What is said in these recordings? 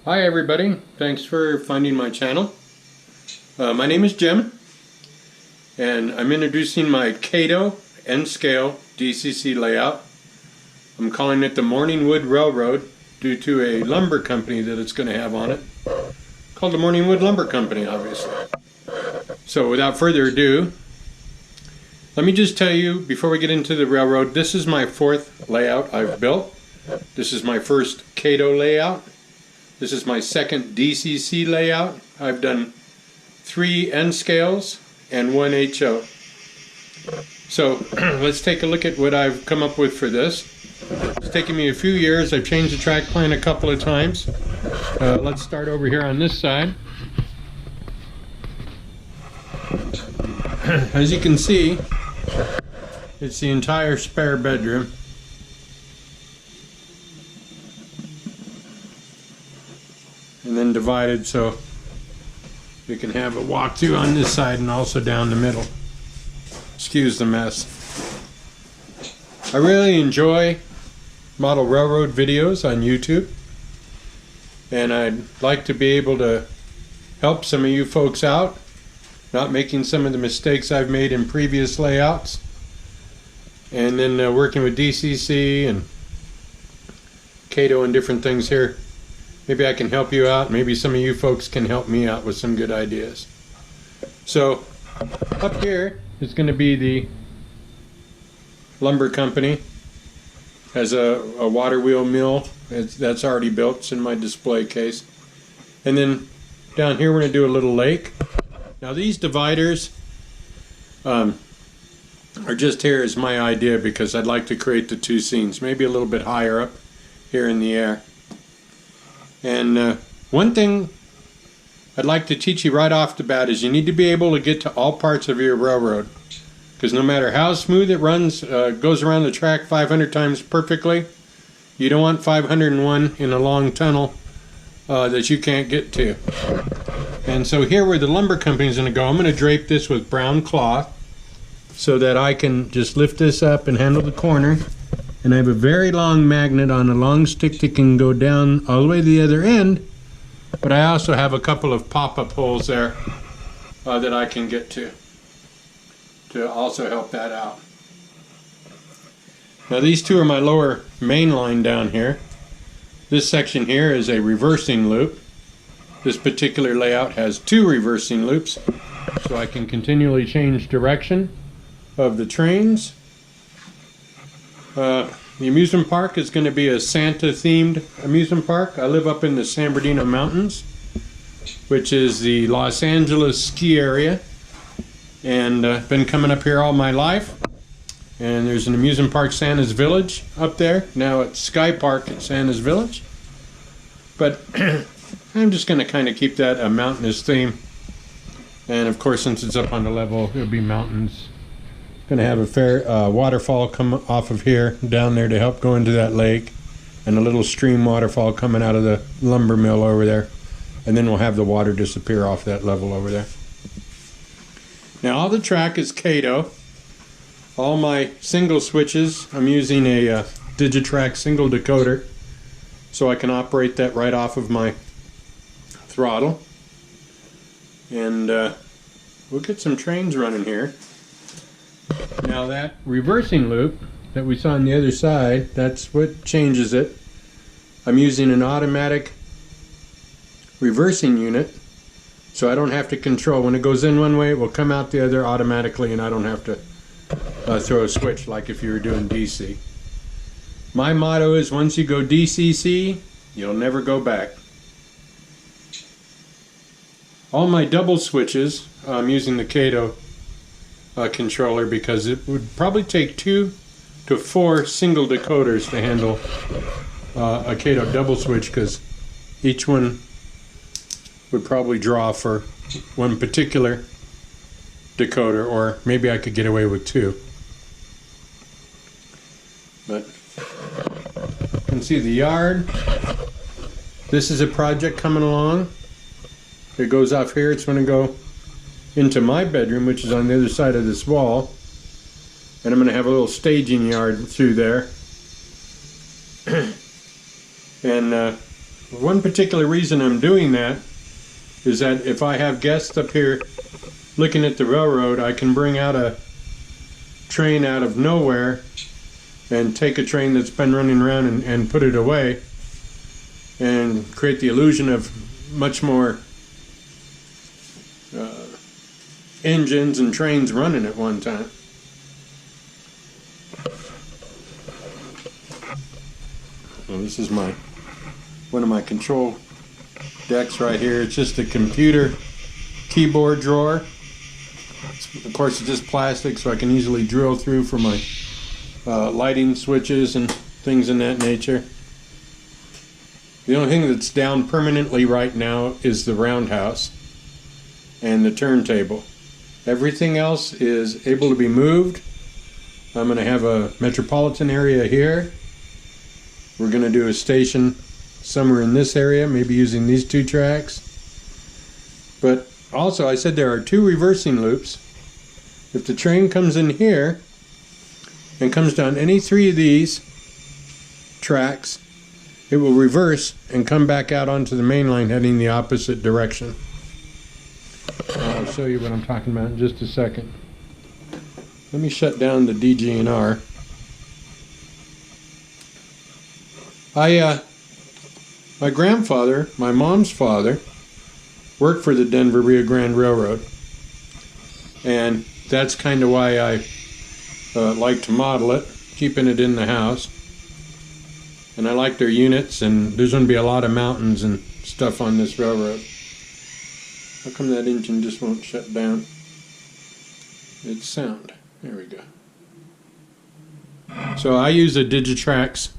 Hi everybody, thanks for finding my channel. My name is Jim and I'm introducing my Kato N-scale DCC layout. I'm calling it the Morningwood Railroad due to a lumber company that it's going to have on it, called the Morningwood Lumber Company, obviously. So without further ado, let me just tell you before we get into the railroad, this is my fourth layout I've built. This is my first Kato layout. This is my second DCC layout. I've done 3 N-scales and 1 HO. So let's take a look at what I've come up with for this. It's taken me a few years. I've changed the track plan a couple of times. Let's start over here on this side. As you can see, it's the entire spare bedroom. And then divided so you can have a walkthrough on this side and also down the middle. Excuse the mess. I really enjoy model railroad videos on YouTube, and I'd like to be able to help some of you folks out, not making some of the mistakes I've made in previous layouts, and then working with DCC and Kato and different things here. Maybe I can help you out. Maybe some of you folks can help me out with some good ideas. So up here is going to be the lumber company. Has a water wheel mill that's already built. It's in my display case. And then down here we're going to do a little lake. Now these dividers are just here as my idea because I'd like to create the 2 scenes, maybe a little bit higher up here in the air. And one thing I'd like to teach you right off the bat is you need to be able to get to all parts of your railroad, because no matter how smooth it runs, goes around the track 500 times perfectly, you don't want 501 in a long tunnel that you can't get to. And so here where the lumber company is going to go, I'm going to drape this with brown cloth so that I can just lift this up and handle the corner. And I have a very long magnet on a long stick that can go down all the way to the other end, but I also have a couple of pop-up holes there that I can get to also help that out. Now these 2 are my lower main line down here. This section here is a reversing loop. This particular layout has 2 reversing loops, so I can continually change direction of the trains. The amusement park is going to be a Santa-themed amusement park. I live up in the San Bernardino Mountains, which is the Los Angeles ski area, and I've been coming up here all my life. And there's an amusement park, Santa's Village, up there. Now it's Sky Park at Santa's Village. But I'm just going to kind of keep that a mountainous theme. And of course, since it's up on the level, it'll be mountains. Going to have a fair waterfall come off of here down there to help go into that lake, and a little stream waterfall coming out of the lumber mill over there, and then we'll have the water disappear off that level over there. Now all the track is Kato. All my single switches, I'm using a Digitrack single decoder, so I can operate that right off of my throttle. And we'll get some trains running here. Now that reversing loop that we saw on the other side, that's what changes it. I'm using an automatic reversing unit, so I don't have to control. When it goes in one way, it will come out the other automatically, and I don't have to throw a switch like if you were doing DC. My motto is, once you go DCC, you'll never go back. All my double switches, I'm using the Kato controller because it would probably take 2 to 4 single decoders to handle a Kato double switch, because each one would probably draw for one particular decoder, or maybe I could get away with 2. But you can see the yard. This is a project coming along. It goes off here. It's going to go into my bedroom, which is on the other side of this wall, and I'm going to have a little staging yard through there. And One particular reason I'm doing that is that if I have guests up here looking at the railroad, I can bring out a train out of nowhere and take a train that's been running around and put it away and create the illusion of much more engines and trains running at one time. Well, this is one of my control decks right here. It's just a computer keyboard drawer. Of course, it's just plastic, so I can easily drill through for my lighting switches and things in that nature. The only thing that's down permanently right now is the roundhouse and the turntable. Everything else is able to be moved. I'm going to have a metropolitan area here. We're going to do a station somewhere in this area, maybe using these two tracks. But also, I said there are two reversing loops. If the train comes in here and comes down any three of these tracks, it will reverse and come back out onto the main line heading the opposite direction. I'll show you what I'm talking about in just a second. Let me shut down the DGNR. My grandfather, my mom's father, worked for the Denver Rio Grande Railroad, and that's kind of why I like to model it, keeping it in the house. And I like their units, and there's going to be a lot of mountains and stuff on this railroad. How come that engine just won't shut down? It's sound. There we go. So I use a Digitrax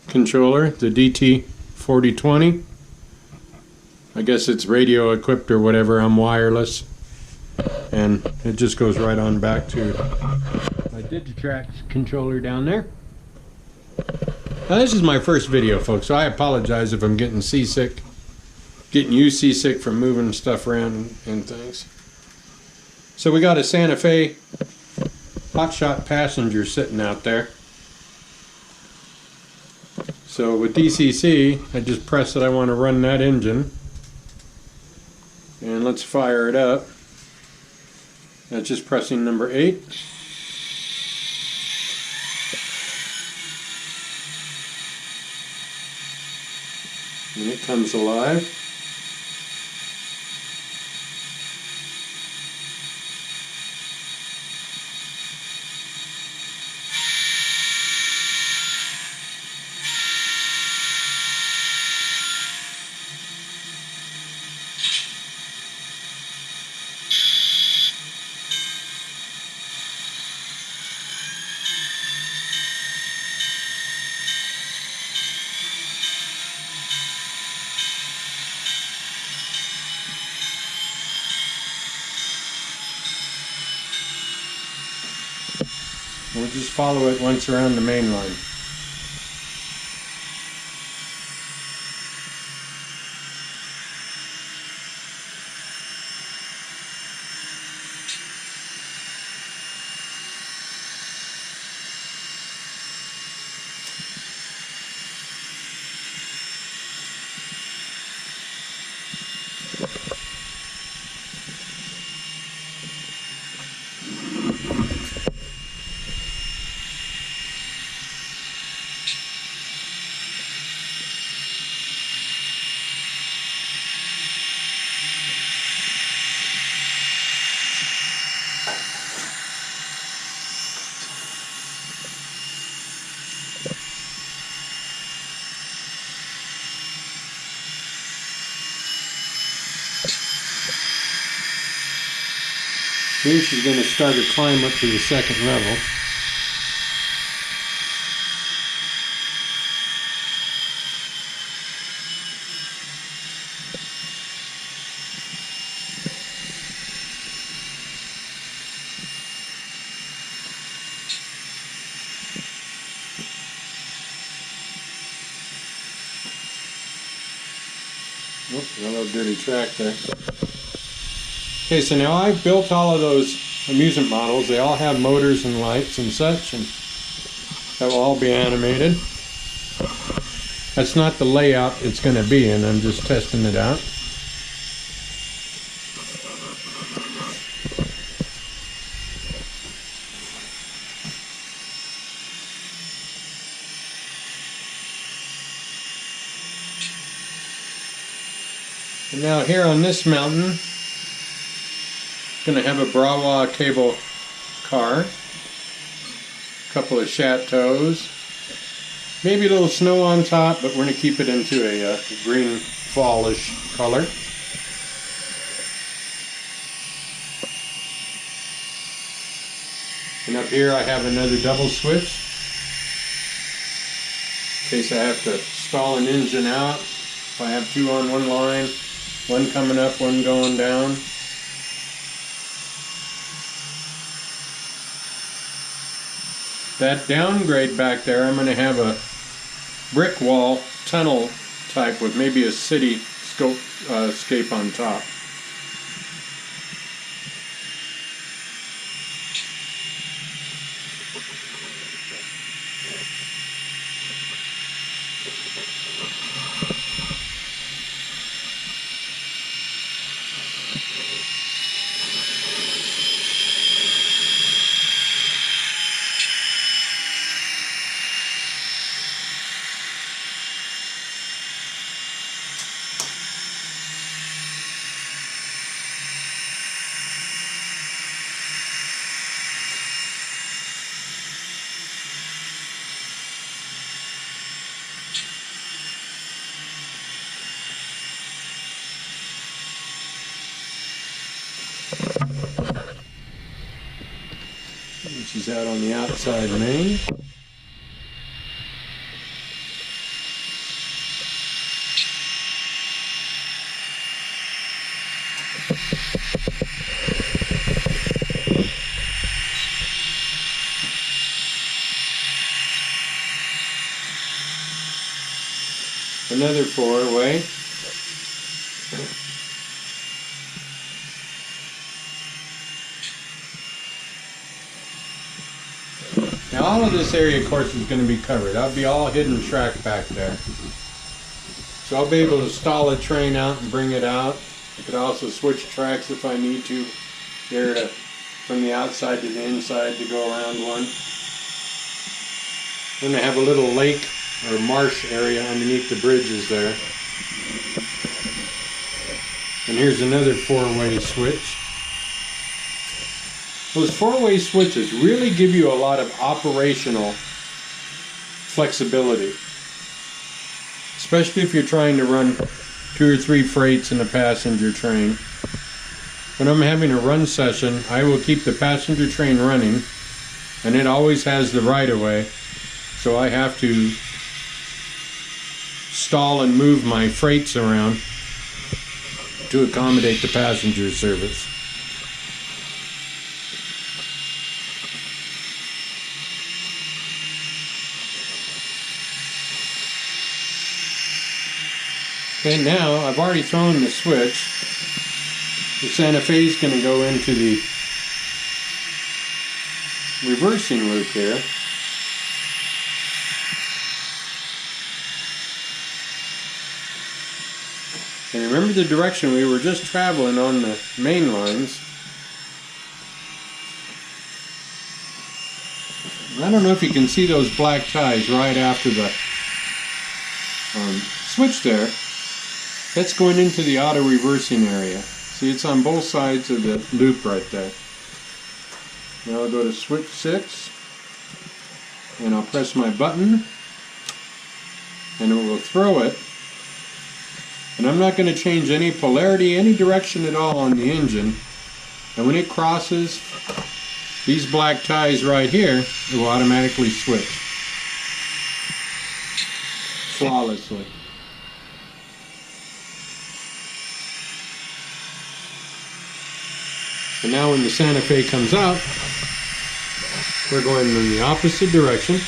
controller, the DT4020. I guess it's radio equipped or whatever. I'm wireless, and it just goes right on back to my Digitrax controller down there. Now this is my first video, folks, so I apologize if I'm getting seasick, getting you seasick from moving stuff around and things. So we got a Santa Fe hotshot passenger sitting out there. So with DCC, I just press that I want to run that engine. And let's fire it up. That's just pressing number 8. And it comes alive. We'll just follow it once around the main line. Here she's going to start her climb up to the second level. Oh, got a little dirty track there. Okay, so now I've built all of those amusement models. They all have motors and lights and such, and that will all be animated. That's not the layout it's going to be in. I'm just testing it out. And now here on this mountain, going to have a Brawa cable car, a couple of chateaus, maybe a little snow on top, but we're going to keep it into a green fallish color. And up here I have another double switch in case I have to stall an engine out. If I have two on one line, one coming up, one going down. That downgrade back there, I'm going to have a brick wall tunnel type with maybe a city scape on top. Which is out on the outside main. Another four-way. Now all of this area, of course, is going to be covered. That'll be all hidden track back there. So I'll be able to stall a train out and bring it out. I could also switch tracks if I need to, there from the outside to the inside to go around one. Then I have a little lake or marsh area underneath the bridges there. And here's another four-way switch. Those four-way switches really give you a lot of operational flexibility, especially if you're trying to run 2 or 3 freights in a passenger train. When I'm having a run session, I will keep the passenger train running, and it always has the right-of-way, so I have to stall and move my freights around to accommodate the passenger service. Okay, now I've already thrown the switch. The Santa Fe is going to go into the reversing loop here. And remember the direction we were just traveling on the main lines. I don't know if you can see those black ties right after the switch there. That's going into the auto reversing area. See, it's on both sides of the loop right there. Now I'll go to switch 6 and I'll press my button and it will throw it. And I'm not going to change any polarity, any direction at all on the engine. And when it crosses these black ties right here, it will automatically switch flawlessly. And now when the Santa Fe comes out, we're going in the opposite direction.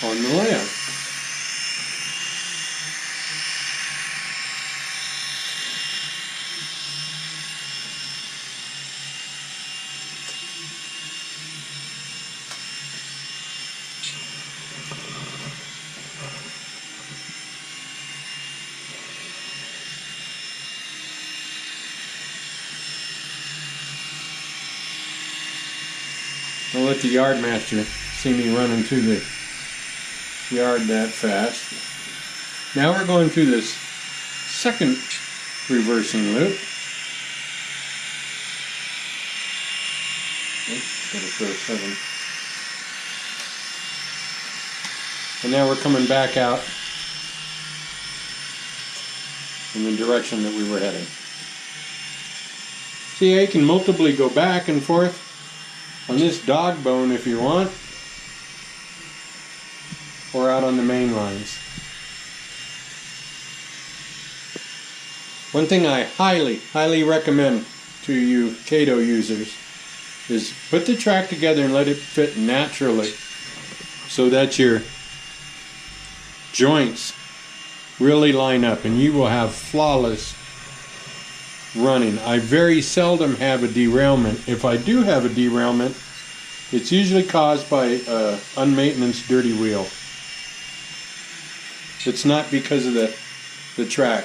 On the layout. Don't let the yard master see me running through the yard that fast. Now we're going through this second reversing loop. Oops, gotta throw 7. And now we're coming back out in the direction that we were heading. See, you can multiply go back and forth on this dog bone if you want, or out on the main lines. One thing I highly recommend to you Kato users is put the track together and let it fit naturally so that your joints really line up and you will have flawless running. I very seldom have a derailment. If I do have a derailment, it's usually caused by unmaintenance dirty wheel. It's not because of the track.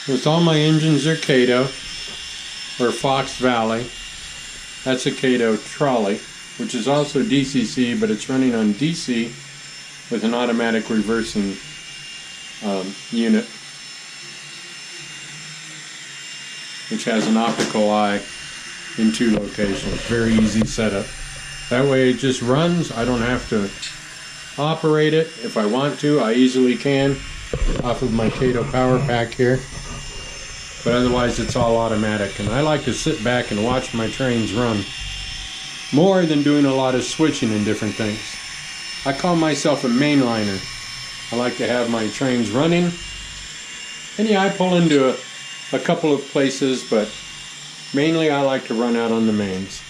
With all my engines are Kato, or Fox Valley. That's a Kato trolley, which is also DCC, but it's running on DC with an automatic reversing unit, which has an optical eye in 2 locations. Very easy setup. That way it just runs. I don't have to operate it. If I want to, I easily can off of my Kato power pack here. But otherwise it's all automatic, and I like to sit back and watch my trains run more than doing a lot of switching and different things. I call myself a mainliner. I like to have my trains running, and yeah, I pull into a couple of places, but mainly I like to run out on the mains.